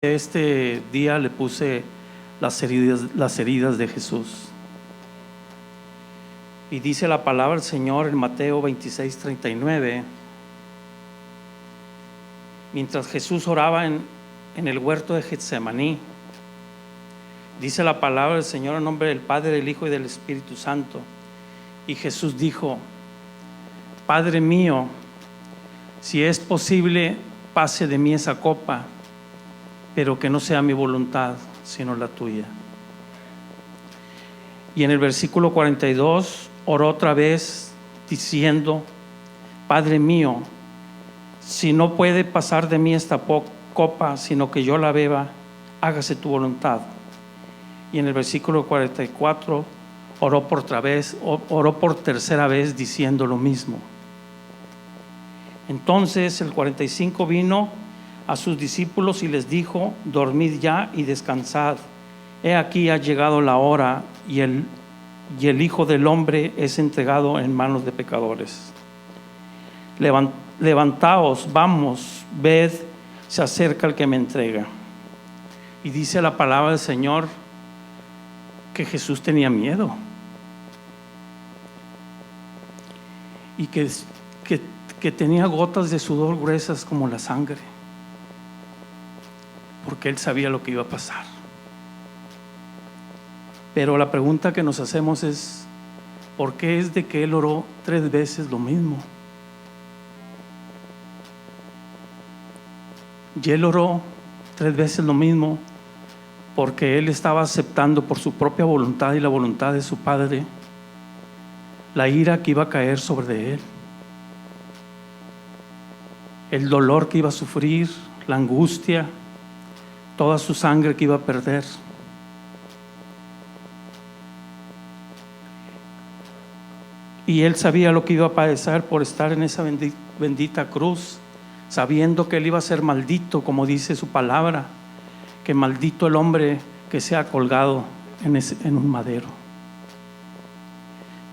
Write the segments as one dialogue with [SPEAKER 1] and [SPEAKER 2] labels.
[SPEAKER 1] Este día le puse las heridas de Jesús. Y dice la palabra del Señor en Mateo 26:39. Mientras Jesús oraba en el huerto de Getsemaní, dice la palabra del Señor en nombre del Padre, del Hijo y del Espíritu Santo. Y Jesús dijo: Padre mío, si es posible, pase de mí esa copa, pero que no sea mi voluntad, sino la tuya. Y en el versículo 42 oró otra vez diciendo: Padre mío, si no puede pasar de mí esta copa, sino que yo la beba, hágase tu voluntad. Y en el versículo 44 oró por tercera vez diciendo lo mismo. Entonces el 45 vino a sus discípulos y les dijo: dormid ya y descansad. He aquí ha llegado la hora y el Hijo del Hombre es entregado en manos de pecadores. Levantaos, vamos, ved, se acerca el que me entrega. Y dice la palabra del Señor que Jesús tenía miedo y que tenía gotas de sudor gruesas como la sangre, porque él sabía lo que iba a pasar. Pero la pregunta que nos hacemos es: ¿por qué es de que él oró 3 veces lo mismo? Y él oró 3 veces lo mismo porque él estaba aceptando por su propia voluntad y la voluntad de su Padre la ira que iba a caer sobre él, el dolor que iba a sufrir, la angustia, toda su sangre que iba a perder. Y él sabía lo que iba a padecer por estar en esa bendita cruz, sabiendo que él iba a ser maldito, como dice su palabra, que maldito el hombre que sea colgado en un madero.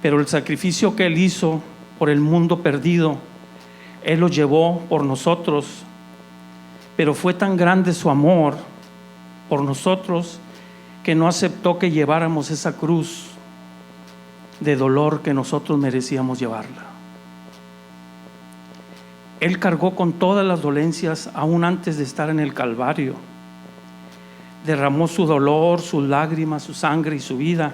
[SPEAKER 1] Pero el sacrificio que él hizo por el mundo perdido, él lo llevó por nosotros. Pero fue tan grande su amor por nosotros que no aceptó que lleváramos esa cruz de dolor que nosotros merecíamos llevarla. Él cargó con todas las dolencias aún antes de estar en el Calvario. Derramó su dolor, sus lágrimas, su sangre y su vida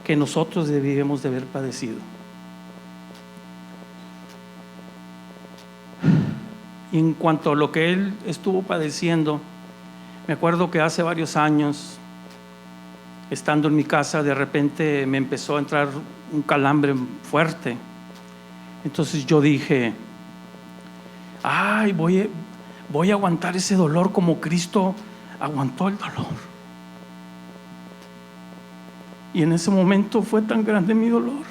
[SPEAKER 1] que nosotros debíamos de haber padecido. Y en cuanto a lo que él estuvo padeciendo, me acuerdo que hace varios años, estando en mi casa, de repente me empezó a entrar un calambre fuerte. Entonces yo dije: ay, voy a aguantar ese dolor como Cristo aguantó el dolor. Y en ese momento fue tan grande mi dolor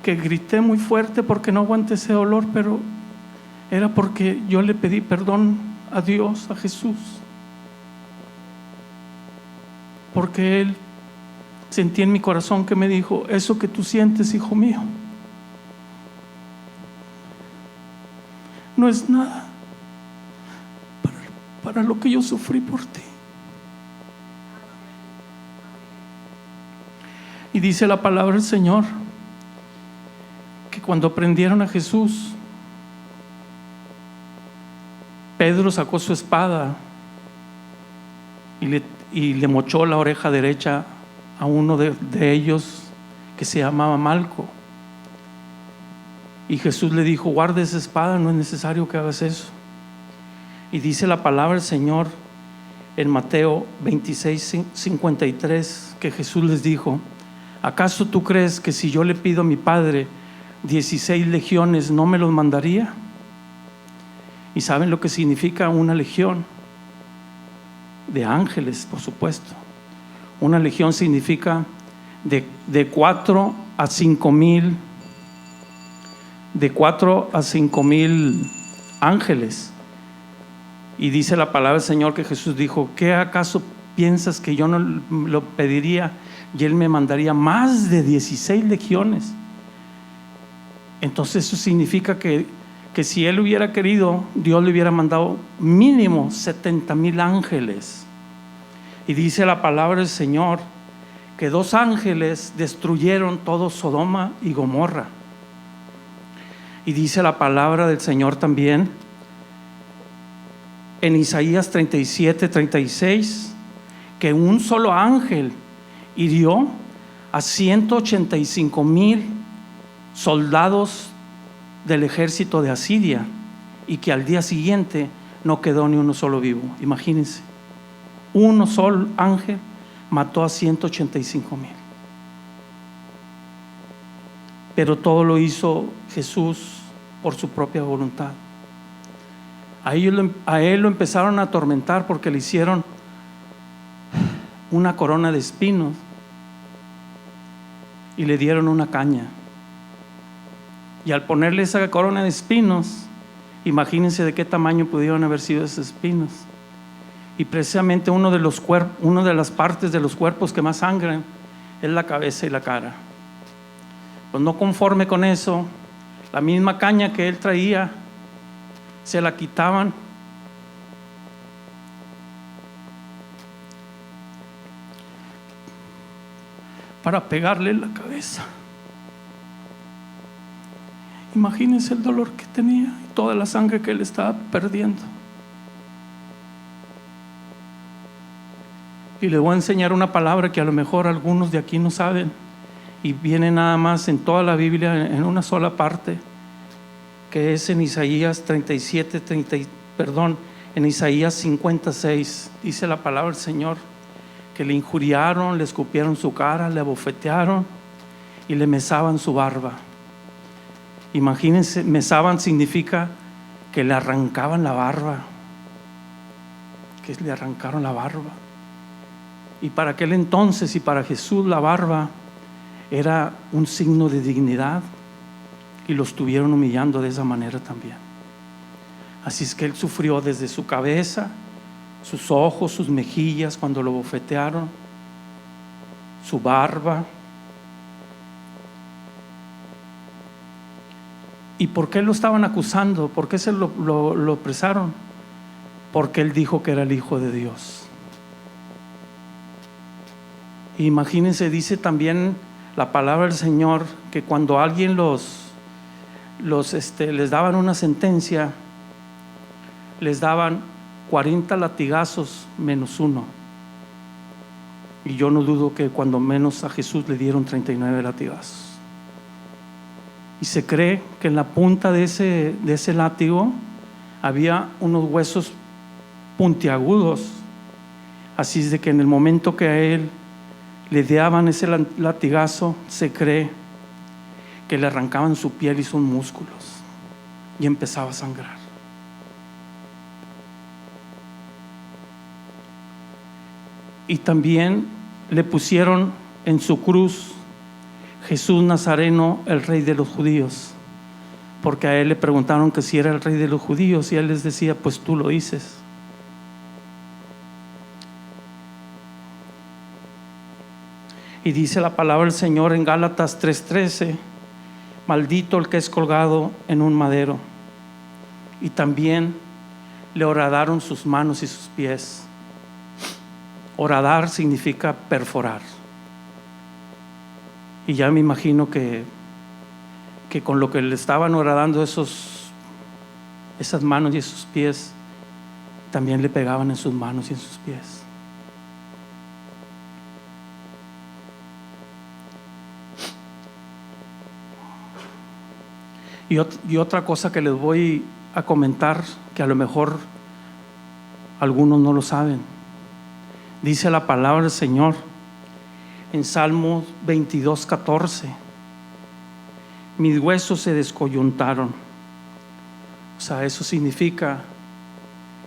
[SPEAKER 1] que grité muy fuerte porque no aguanté ese dolor, pero era porque yo le pedí perdón a Dios, a Jesús, porque Él sentí en mi corazón que me dijo: eso que tú sientes, hijo mío, no es nada para lo que yo sufrí por ti. Y dice la palabra del Señor que cuando prendieron a Jesús, Pedro sacó su espada y le mochó la oreja derecha a uno de ellos que se llamaba Malco. Y Jesús le dijo: guarda esa espada, no es necesario que hagas eso. Y dice la palabra del Señor en Mateo 26:53 que Jesús les dijo: ¿acaso tú crees que si yo le pido a mi Padre 16 legiones no me los mandaría? ¿Y saben lo que significa una legión? De ángeles, por supuesto. Una legión significa de 4 a 5 mil, de 4 a 5 mil ángeles. Y dice la palabra del Señor que Jesús dijo: ¿qué acaso piensas que yo no lo pediría y Él me mandaría más de 16 legiones? Entonces eso significa que que si él hubiera querido, Dios le hubiera mandado mínimo 70,000 ángeles. Y dice la palabra del Señor que 2 ángeles destruyeron todo Sodoma y Gomorra. Y dice la palabra del Señor también en Isaías 37, 36, que un solo ángel hirió a 185,000 soldados del ejército de Asiria, y que al día siguiente no quedó ni uno solo vivo. Imagínense, uno solo ángel mató a 185,000. Pero todo lo hizo Jesús por su propia voluntad. A él lo empezaron a atormentar porque le hicieron una corona de espinos y le dieron una caña. Y al ponerle esa corona de espinos, imagínense de qué tamaño pudieron haber sido esos espinos. Y precisamente una de las partes de los cuerpos que más sangran es la cabeza y la cara. Pues no conforme con eso, la misma caña que él traía, se la quitaban para pegarle en la cabeza. Imagínense el dolor que tenía y toda la sangre que él estaba perdiendo. Y les voy a enseñar una palabra que a lo mejor algunos de aquí no saben, y viene nada más en toda la Biblia en una sola parte, que es en Isaías 37, en Isaías 56. Dice la palabra del Señor que le injuriaron, le escupieron su cara, le abofetearon y le mesaban su barba. Imagínense, mesaban significa que le arrancaban la barba, que le arrancaron la barba. Y para aquel entonces y para Jesús la barba era un signo de dignidad, y lo estuvieron humillando de esa manera también. Así es que él sufrió desde su cabeza, sus ojos, sus mejillas cuando lo bofetearon, su barba. ¿Y por qué lo estaban acusando? ¿Por qué se lo apresaron? Porque él dijo que era el Hijo de Dios. Imagínense, dice también la palabra del Señor que cuando alguien les daban una sentencia, les daban 40 latigazos menos 1. Y yo no dudo que cuando menos a Jesús le dieron 39 latigazos. Y se cree que en la punta de ese látigo había unos huesos puntiagudos. Así es de que en el momento que a él le daban ese latigazo, se cree que le arrancaban su piel y sus músculos y empezaba a sangrar. Y también le pusieron en su cruz Jesús Nazareno, el rey de los judíos, porque a él le preguntaron que si era el rey de los judíos, y él les decía: pues tú lo dices. Y dice la palabra del Señor en Gálatas 3:13: maldito el que es colgado en un madero. Y también le horadaron sus manos y sus pies. Horadar significa perforar. Y ya me imagino que con lo que le estaban horadando esas manos y esos pies, también le pegaban en sus manos y en sus pies. Y otra cosa que les voy a comentar, que a lo mejor algunos no lo saben. Dice la palabra del Señor en Salmos 22:14: mis huesos se descoyuntaron. O sea, eso significa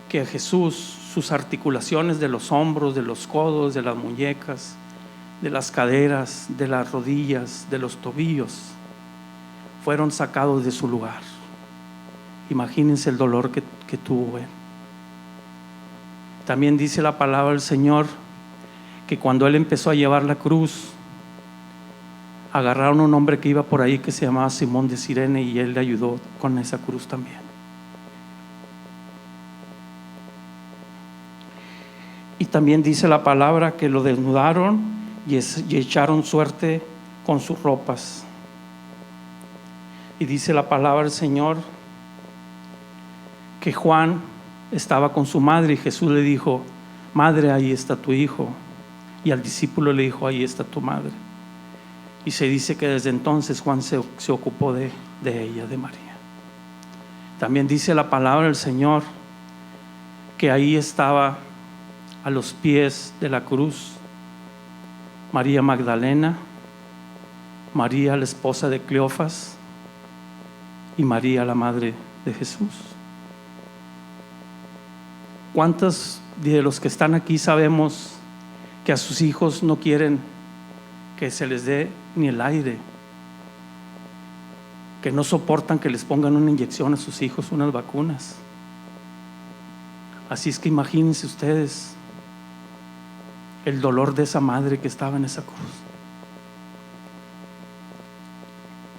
[SPEAKER 1] que a Jesús, sus articulaciones de los hombros, de los codos, de las muñecas, de las caderas, de las rodillas, de los tobillos, fueron sacados de su lugar. Imagínense el dolor que tuvo él. También dice la palabra del Señor que cuando él empezó a llevar la cruz, agarraron a un hombre que iba por ahí que se llamaba Simón de Cirene y él le ayudó con esa cruz también. Y también dice la palabra que lo desnudaron y echaron suerte con sus ropas. Y dice la palabra del Señor que Juan estaba con su madre y Jesús le dijo: madre, ahí está tu hijo. Y al discípulo le dijo: ahí está tu madre. Y se dice que desde entonces Juan se ocupó de ella, de María. También dice la palabra del Señor que ahí estaba a los pies de la cruz María Magdalena, María la esposa de Cleofas y María la madre de Jesús. ¿Cuántos de los que están aquí sabemos que a sus hijos no quieren que se les dé ni el aire? Que no soportan que les pongan una inyección a sus hijos, unas vacunas. Así es que imagínense ustedes el dolor de esa madre que estaba en esa cruz,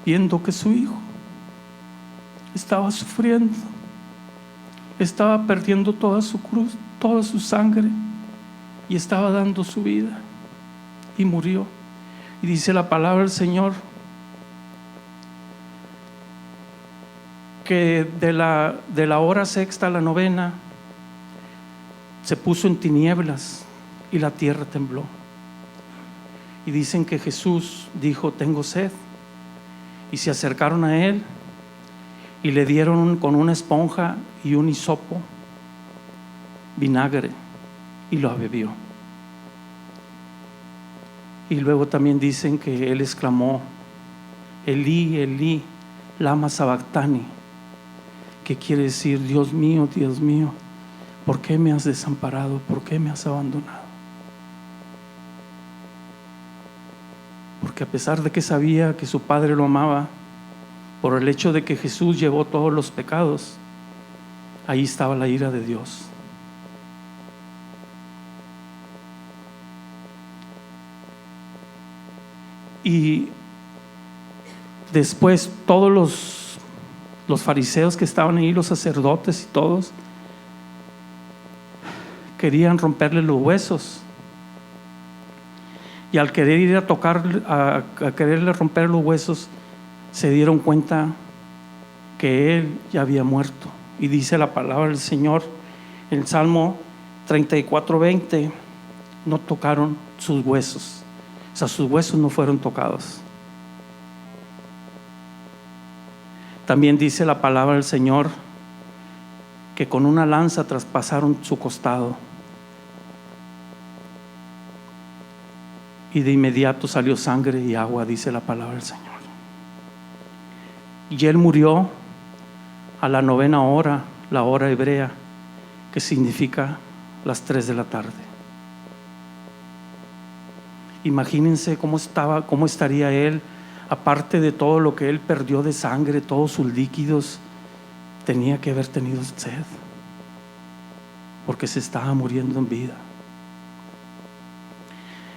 [SPEAKER 1] viendo que su hijo estaba sufriendo, estaba perdiendo toda su cruz, toda su sangre, y estaba dando su vida y murió. Y dice la palabra del Señor que de la hora sexta a la novena se puso en tinieblas y la tierra tembló. Y dicen que Jesús dijo: tengo sed. Y se acercaron a él y le dieron con una esponja y un hisopo vinagre y lo bebió. Y luego también dicen que él exclamó: Elí, Elí, lama sabactani, que quiere decir: Dios mío, ¿por qué me has desamparado? ¿Por qué me has abandonado? Porque a pesar de que sabía que su padre lo amaba, por el hecho de que Jesús llevó todos los pecados, ahí estaba la ira de Dios. Y después todos los fariseos que estaban ahí, los sacerdotes y todos, querían romperle los huesos. Y al querer ir a tocar, a quererle romper los huesos, se dieron cuenta que él ya había muerto. Y dice la palabra del Señor en el Salmo 34:20: no tocaron sus huesos. O sea, sus huesos no fueron tocados. También dice la palabra del Señor que con una lanza traspasaron su costado. Y de inmediato salió sangre y agua, dice la palabra del Señor. Y él murió a la 9ª hora, la hora hebrea, que significa las 3 de la tarde. Imagínense cómo estaría él, aparte de todo lo que él perdió de sangre, todos sus líquidos, tenía que haber tenido sed, porque se estaba muriendo en vida.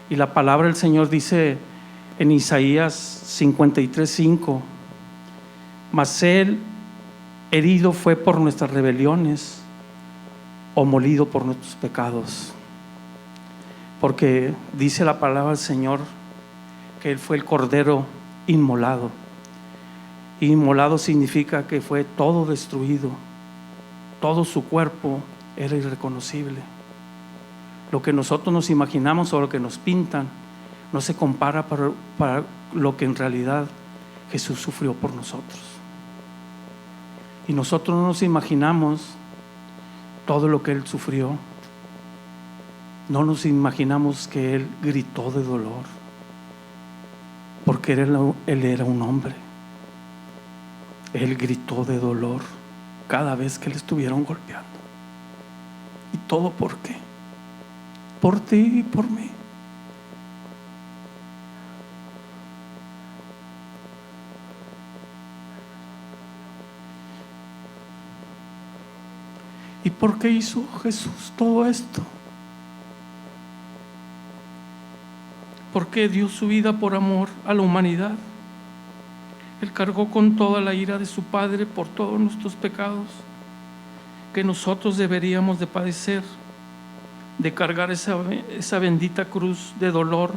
[SPEAKER 1] Y la palabra del Señor dice en Isaías 53:5: mas él herido fue por nuestras rebeliones, o molido por nuestros pecados. Porque dice la palabra del Señor que él fue el cordero inmolado. Inmolado significa que fue todo destruido, todo su cuerpo era irreconocible. Lo que nosotros nos imaginamos o lo que nos pintan no se compara para lo que en realidad Jesús sufrió por nosotros. Y nosotros no nos imaginamos todo lo que él sufrió. No nos imaginamos que él gritó de dolor, porque él era un hombre. Él gritó de dolor cada vez que le estuvieron golpeando. ¿Y todo por qué? Por ti y por mí. ¿Y por qué hizo Jesús todo esto? ¿Por qué dio su vida por amor a la humanidad? Él cargó con toda la ira de su Padre por todos nuestros pecados que nosotros deberíamos de padecer, de cargar esa bendita cruz de dolor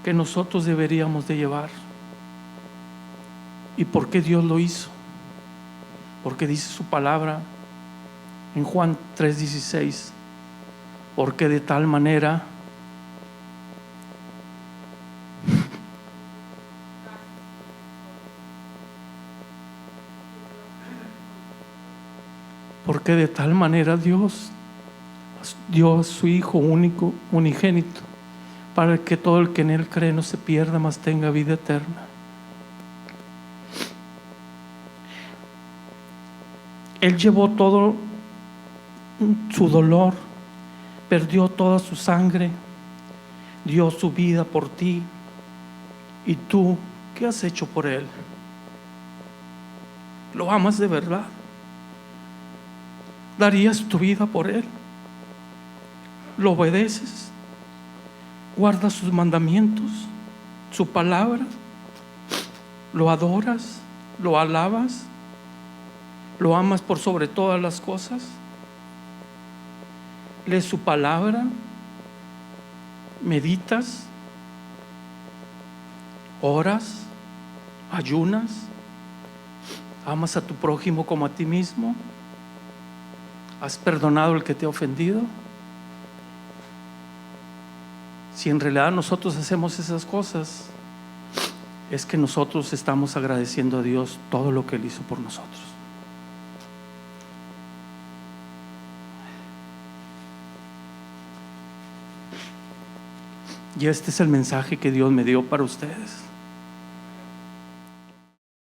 [SPEAKER 1] que nosotros deberíamos de llevar. ¿Y por qué Dios lo hizo? Porque dice su palabra en Juan 3:16, porque de tal manera porque de tal manera Dios dio a su Hijo único, unigénito, para que todo el que en Él cree no se pierda, mas tenga vida eterna. Él llevó todo su dolor, perdió toda su sangre, dio su vida por ti. ¿Y tú qué has hecho por Él? ¿Lo amas de verdad? ¿Darías tu vida por Él? ¿Lo obedeces? ¿Guardas sus mandamientos, su palabra? ¿Lo adoras? ¿Lo alabas? ¿Lo amas por sobre todas las cosas? ¿Lees su palabra? ¿Meditas? ¿Oras? ¿Ayunas? ¿Amas a tu prójimo como a ti mismo? ¿Has perdonado al que te ha ofendido? Si en realidad nosotros hacemos esas cosas, es que nosotros estamos agradeciendo a Dios todo lo que Él hizo por nosotros. Y este es el mensaje que Dios me dio para ustedes.